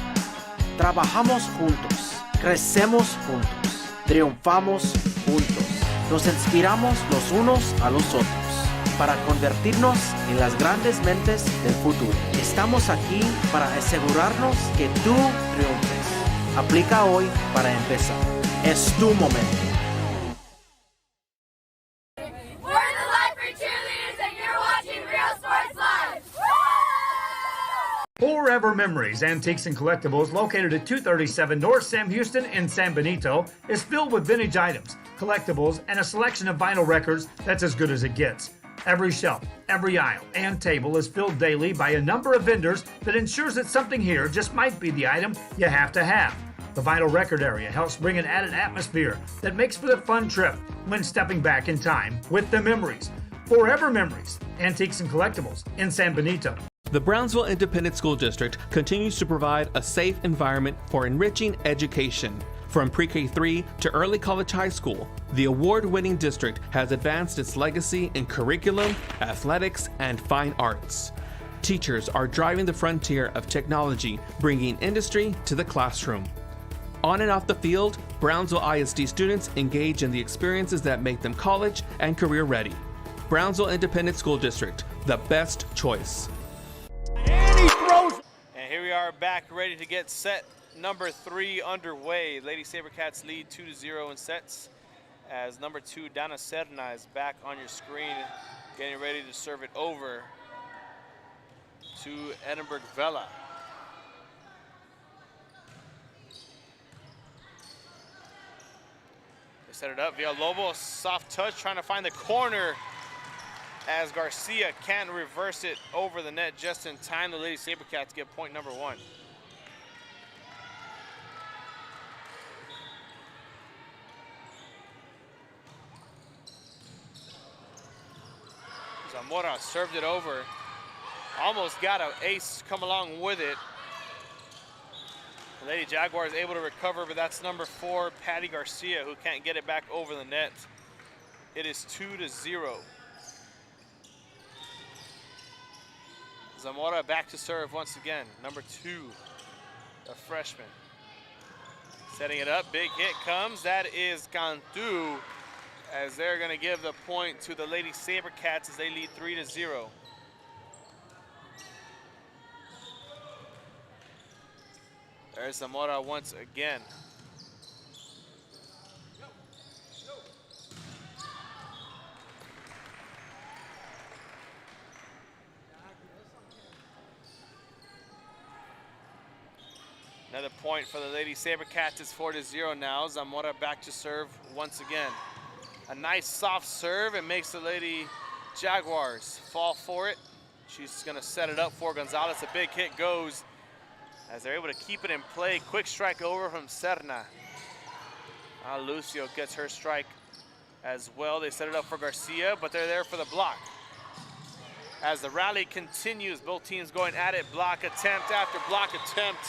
Trabajamos juntos. Crecemos juntos. Triunfamos juntos. Nos inspiramos los unos a los otros para convertirnos en las grandes mentes del futuro. Estamos aquí para asegurarnos que tú triunfes. Aplica hoy para empezar. Es tu momento. We're the Lifer Cheerleaders, and you're watching Real Sports Live. Forever Memories, Antiques and Collectibles, located at 237 North Sam Houston in San Benito, is filled with vintage items, collectibles, and a selection of vinyl records that's as good as it gets. Every shelf, every aisle, and table is filled daily by a number of vendors that ensures that something here just might be the item you have to have. The vinyl record area helps bring an added atmosphere that makes for the fun trip when stepping back in time with the memories. Forever Memories, Antiques and Collectibles in San Benito. The Brownsville Independent School District continues to provide a safe environment for enriching education. From pre-K3 to early college high school, the award-winning district has advanced its legacy in curriculum, athletics, and fine arts. Teachers are driving the frontier of technology, bringing industry to the classroom. On and off the field, Brownsville ISD students engage in the experiences that make them college and career ready. Brownsville Independent School District, the best choice. And here we are back ready to get set number 3 underway. Lady SaberCats lead 2-0 in sets as number 2, Dana Serna, is back on your screen, getting ready to serve it over to Edinburg Vela. They set it up via Lobo, soft touch, trying to find the corner as Garcia can't reverse it over the net just in time. The Lady SaberCats get point number 1. Zamora served it over. Almost got an ace come along with it. The Lady Jaguars able to recover, but that's number 4, Patty Garcia, who can't get it back over the net. It is 2-0. Zamora back to serve once again. Number 2, the freshman. Setting it up, big hit comes. That is Cantu, as they're going to give the point to the Lady SaberCats as they lead 3-0. There's Zamora once again. Another point for the Lady SaberCats. It's 4-0 now. Zamora back to serve once again. A nice soft serve. It makes the Lady Jaguars fall for it. She's gonna set it up for Gonzalez. A big hit goes as they're able to keep it in play. Quick strike over from Serna. Lucio gets her strike as well. They set it up for Garcia, but they're there for the block. As the rally continues, both teams going at it, block attempt after block attempt,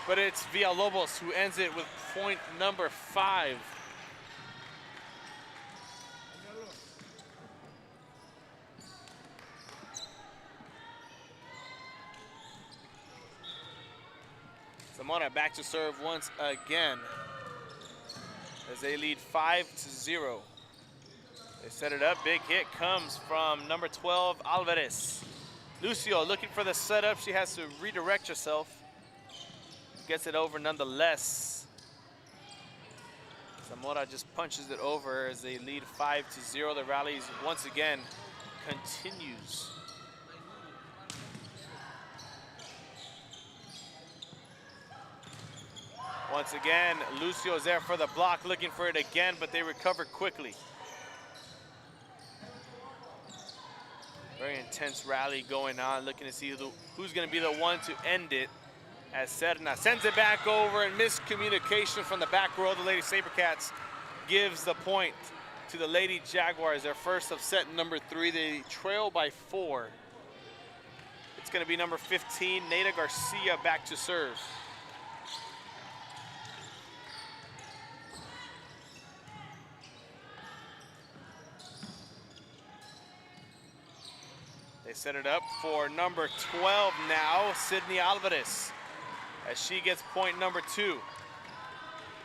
but it's Villalobos who ends it with point number 5. Zamora back to serve once again as they lead 5-0. They set it up, big hit comes from number 12, Alvarez. Lucio looking for the setup, she has to redirect herself. Gets it over nonetheless. Zamora just punches it over as they lead 5-0. The rally once again continues. Once again, Lucio's there for the block, looking for it again, but they recover quickly. Very intense rally going on, looking to see who's going to be the one to end it. As Serna sends it back over, and miscommunication from the back row. The Lady SaberCats gives the point to the Lady Jaguars, their first of set number 3. They trail by 4. It's going to be number 15, Neda Garcia, back to serve. They set it up for number 12 now, Sydney Alvarez, as she gets point number 2.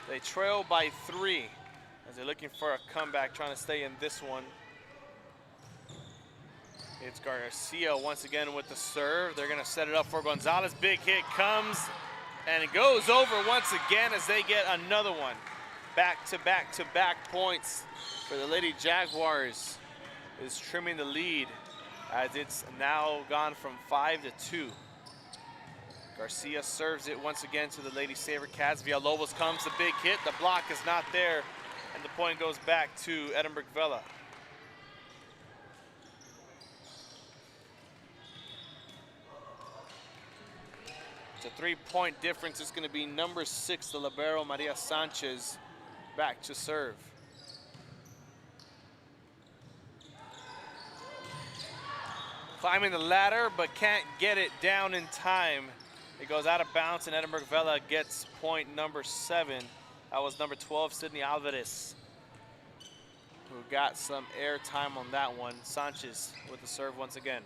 They trail by 3 as they're looking for a comeback, trying to stay in this one. It's Garcia once again with the serve. They're gonna set it up for Gonzalez. Big hit comes, and it goes over once again as they get another one. Back-to-back points for the Lady Jaguars is trimming the lead, as it's now gone from 5-2. Garcia serves it once again to the Lady SaberCats. Villalobos comes, the big hit. The block is not there, and the point goes back to Edinburg Vela. It's a 3-point difference. It's going to be number 6, the libero, Maria Sanchez, back to serve. Climbing the ladder, but can't get it down in time. It goes out of bounds, and Edinburg Vela gets point number 7. That was number 12, Sydney Alvarez, who got some air time on that one. Sanchez with the serve once again.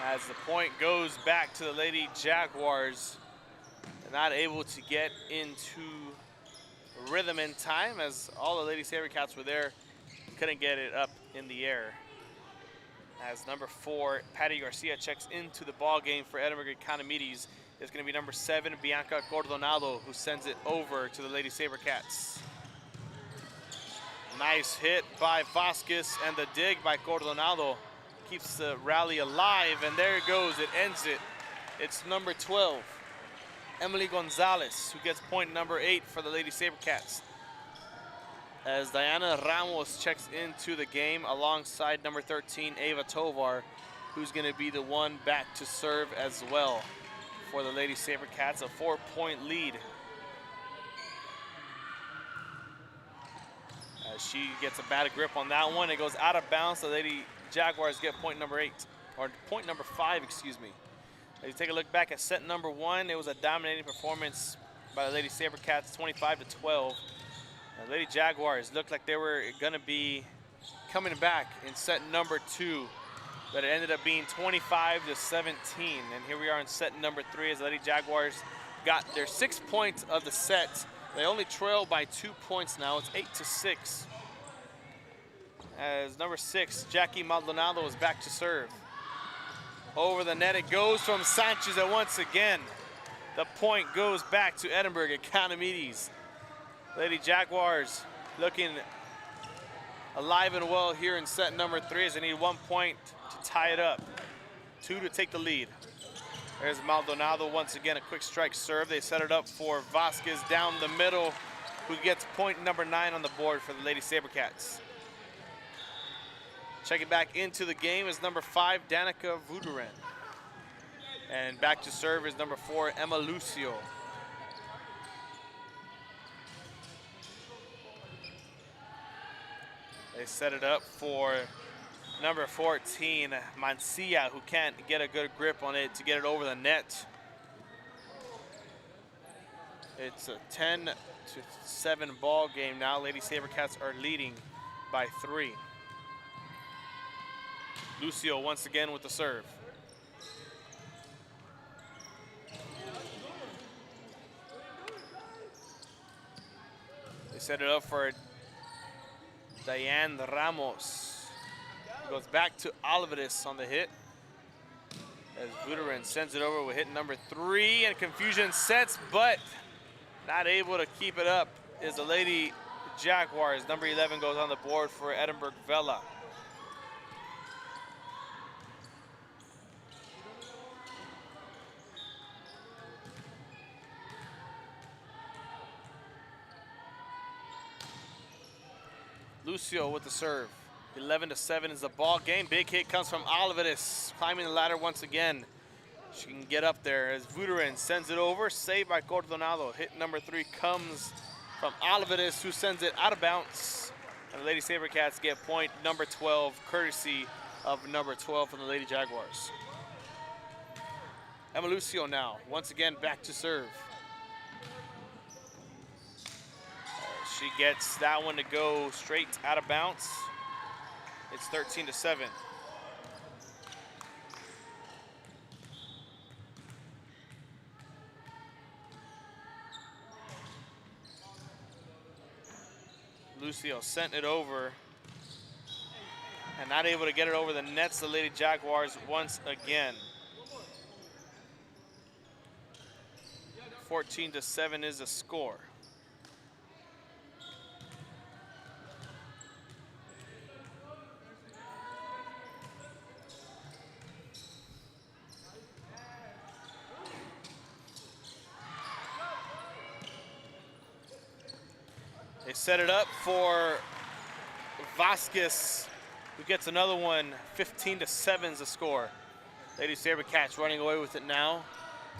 As the point goes back to the Lady Jaguars, they're not able to get into rhythm in time, as all the Lady SaberCats were there. Couldn't get it up in the air. As number 4, Patty Garcia, checks into the ball game for Edinburg Economedes. It's going to be number 7, Bianca Cordonado, who sends it over to the Lady SaberCats. Nice hit by Vasquez, and the dig by Cordonado keeps the rally alive, and there it goes. It ends it. It's number 12, Emily Gonzalez, who gets point number 8 for the Lady SaberCats, as Diana Ramos checks into the game alongside number 13, Ava Tovar, who's going to be the one back to serve as well for the Lady SaberCats. A 4-point lead, as she gets a bad grip on that one. It goes out of bounds. The Lady Jaguars get point number 8, or point number 5, excuse me. As you take a look back at set number 1, it was a dominating performance by the Lady SaberCats, 25-12. The Lady Jaguars looked like they were going to be coming back in set number 2, but it ended up being 25-17. And here we are in set number 3, as the Lady Jaguars got their 6 points of the set. They only trail by 2 points now. It's 8-6. As number 6, Jackie Maldonado, is back to serve. Over the net it goes from Sanchez, and once again, the point goes back to Edinburg Economedes. Lady Jaguars looking alive and well here in set number 3, as they need 1 point to tie it up, 2 to take the lead. There's Maldonado once again, a quick strike serve. They set it up for Vasquez down the middle, who gets point number 9 on the board for the Lady Sabercats. Checking back into the game is number 5, Danica Vuduren. And back to serve is number 4, Emma Lucio. They set it up for number 14, Mancia, who can't get a good grip on it to get it over the net. It's a 10-7 ball game now. Lady Sabercats are leading by 3. Lucio once again with the serve. They set it up for Diane Ramos. Goes back to Alvarez on the hit. As Vuduren sends it over with hit number 3, and confusion sets, but not able to keep it up is the Lady Jaguars. Number 11 goes on the board for Edinburg Vela. Lucio with the serve. 11-7 is the ball game. Big hit comes from Alvarez, climbing the ladder once again. She can get up there as Vuduren sends it over, saved by Cordonado. Hit number 3 comes from Alvarez, who sends it out of bounds. And the Lady Sabercats get point number 12, courtesy of number 12 from the Lady Jaguars. Emma Lucio now, once again back to serve. She gets that one to go straight out of bounds. It's 13-7. Lucio sent it over and not able to get it over the nets. The Lady Jaguars once again. 14-7 is the score. They set it up for Vasquez, who gets another one. 15-7 is the score. Lady Sabercats running away with it now,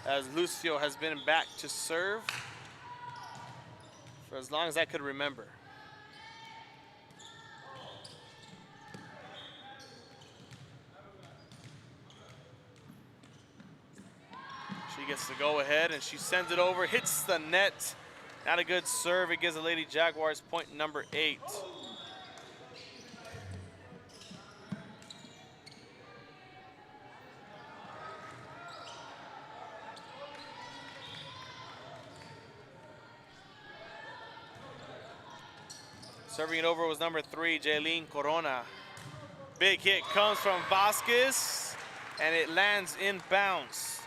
as Lucio has been back to serve for as long as I could remember. She gets the go ahead and she sends it over, hits the net. Not a good serve. It gives the Lady Jaguars point number 8. Serving it over was number 3, Jaylene Corona. Big hit comes from Vasquez, and it lands in bounds.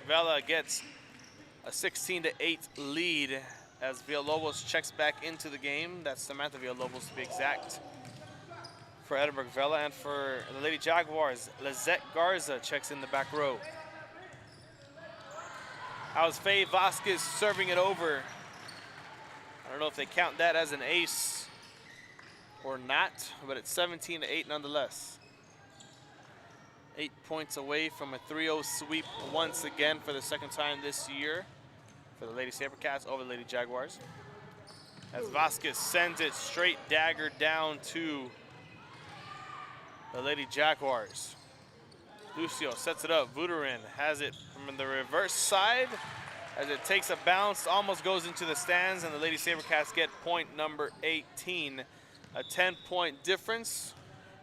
Vela gets a 16-8 lead as Villalobos checks back into the game. That's Samantha Villalobos to be exact. For Edinburg Vela, and for the Lady Jaguars, Lizette Garza checks in the back row. That was Faye Vasquez serving it over. I don't know if they count that as an ace or not, but it's 17-8 nonetheless. 8 points away from a 3-0 sweep once again for the second time this year for the Lady Sabercats over the Lady Jaguars. As Vasquez sends it straight dagger down to the Lady Jaguars. Lucio sets it up. Vuduren has it from the reverse side as it takes a bounce, almost goes into the stands, and the Lady Sabercats get point number 18. A 10-point difference.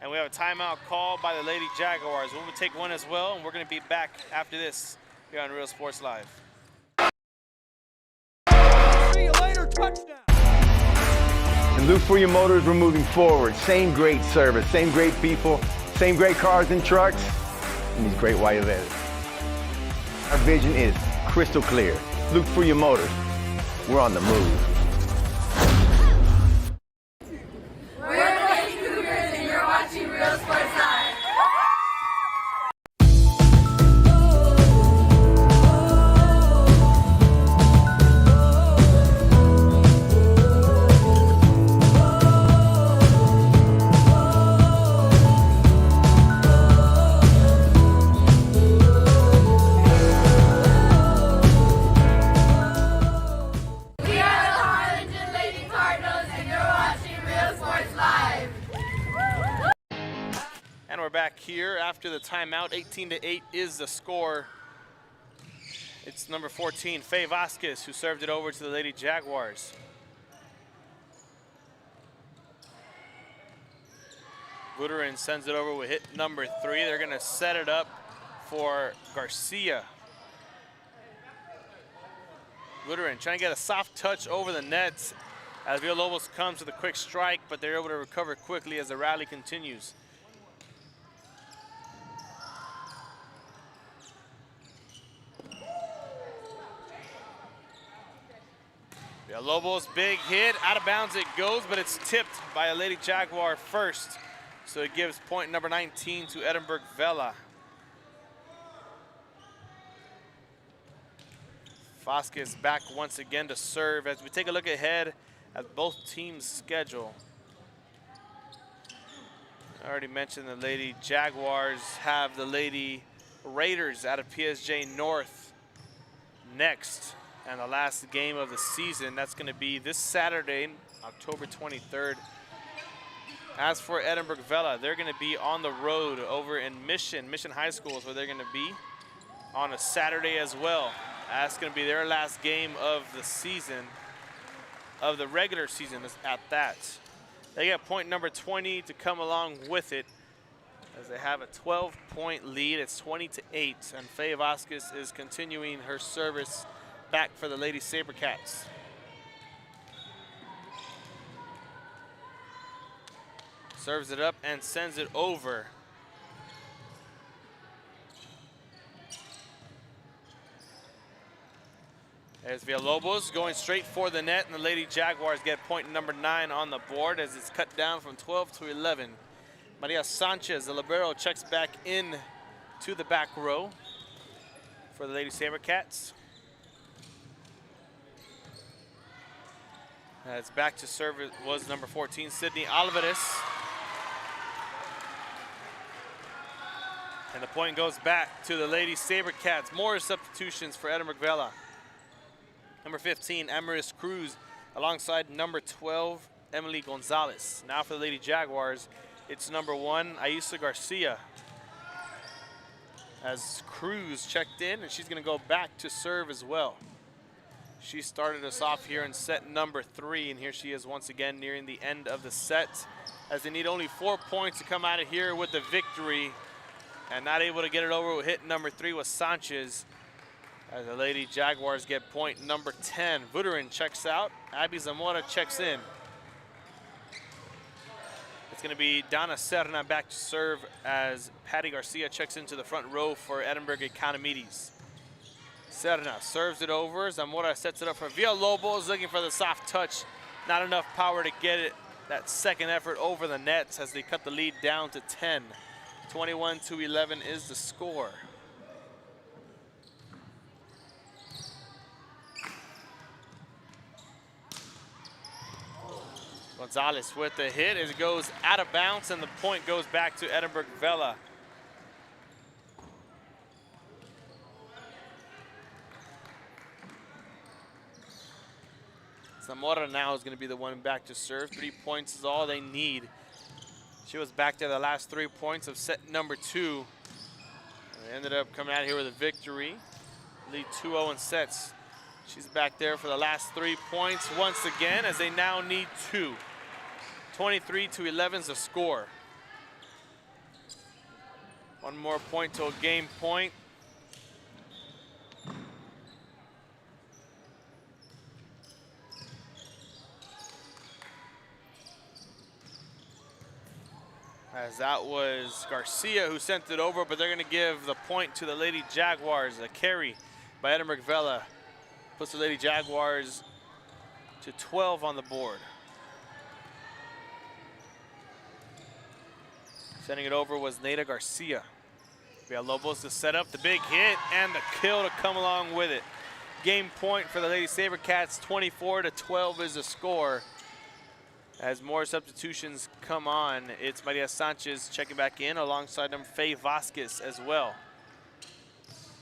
And we have a timeout called by the Lady Jaguars. We'll take one as well, and we're going to be back after this here on Real Sports Live. See you later, touchdown! And look for your motors, we're moving forward. Same great service, same great people, same great cars and trucks, and these great white letters. Our vision is crystal clear. Look for your motors. We're on the move. Real Sports Live. after the timeout. 18-8 is the score. It's number 14, Faye Vasquez, who served it over to the Lady Jaguars. Buterin sends it over with hit number 3. They're going to set it up for Garcia. Buterin trying to get a soft touch over the net as Villalobos comes with a quick strike, but they're able to recover quickly as the rally continues. Villalobos, big hit, out of bounds it goes, but it's tipped by a Lady Jaguar first. So it gives point number 19 to Edinburg Vela. Vasquez back once again to serve as we take a look ahead at both teams' schedule. I already mentioned the Lady Jaguars have the Lady Raiders out of PSJ North next. And the last game of the season, that's going to be this Saturday, October 23rd. As for Edinburg Vela, they're going to be on the road over in Mission High School is where they're going to be on a Saturday as well. That's going to be their last game of the season, of the regular season at that. They get point number 20 to come along with it as they have a 12-point lead. It's 20-8, and Faye Vasquez is continuing her service back for the Lady Sabercats. Serves it up and sends it over. There's Villalobos going straight for the net, and the Lady Jaguars get point number 9 on the board as it's cut down from 12 to 11. Maria Sanchez, the libero, checks back in to the back row for the Lady Sabercats. It's back to serve was number 14, Sydney Alvarez. And the point goes back to the Lady Sabercats. More substitutions for Edinburg Vela. Number 15, Amaris Cruz, alongside number 12, Emily Gonzalez. Now for the Lady Jaguars, it's number 1, Aisa Garcia. As Cruz checked in, and she's going to go back to serve as well. She started us off here in set number 3, and here she is once again nearing the end of the set as they need only 4 points to come out of here with the victory, and not able to get it over with hit number 3 was Sanchez as the Lady Jaguars get point number 10. Buterin checks out, Abby Zamora checks in. It's going to be Donna Serna back to serve as Patty Garcia checks into the front row for Edinburg Economedes. Serna serves it over. Zamora sets it up for Villalobos, looking for the soft touch. Not enough power to get it. That second effort over the nets as they cut the lead down to 10. 21-11 is the score. Gonzalez with the hit. It goes out of bounds, and the point goes back to Edinburg Vela. Zamora now is going to be the one back to serve. 3 points is all they need. She was back there the last 3 points of set number 2. They ended up coming out here with a victory. Lead 2-0 in sets. She's back there for the last 3 points once again as they now need 2. 23-11 is the score. One more point to a game point. As that was Garcia who sent it over, but they're going to give the point to the Lady Jaguars. A carry by Edinburg Vela puts the Lady Jaguars to 12 on the board. Sending it over was Neda Garcia. Villalobos to set up the big hit and the kill to come along with it. Game point for the Lady Sabercats, 24-12 is the score. As more substitutions come on, it's Maria Sanchez checking back in alongside number Faye Vasquez as well.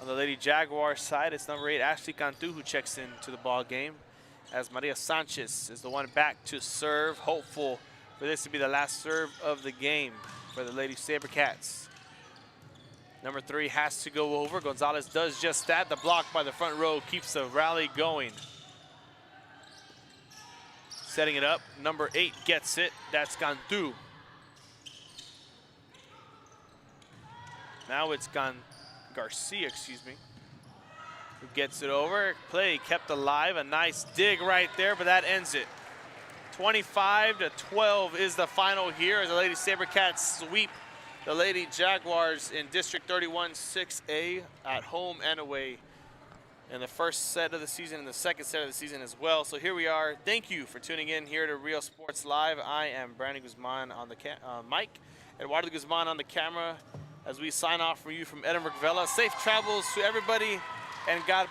On the Lady Jaguar side, it's number 8, Ashley Cantu, who checks into the ball game, as Maria Sanchez is the one back to serve, hopeful for this to be the last serve of the game for the Lady Sabercats. Number 3 has to go over. Gonzalez does just that. The block by the front row keeps the rally going. Setting it up, number 8 gets it. That's Cantu. Now it's Garcia, who gets it over. Play kept alive. A nice dig right there, but that ends it. 25-12 is the final here as the Lady Sabercats sweep the Lady Jaguars in District 31 6A at home and away in the first set of the season and the second set of the season as well. So here we are. Thank you for tuning in here to Real Sports Live. I am Brandon Guzman on the mic, Eduardo Guzman on the camera as we sign off for you from Edinburg, Vela. Safe travels to everybody, and God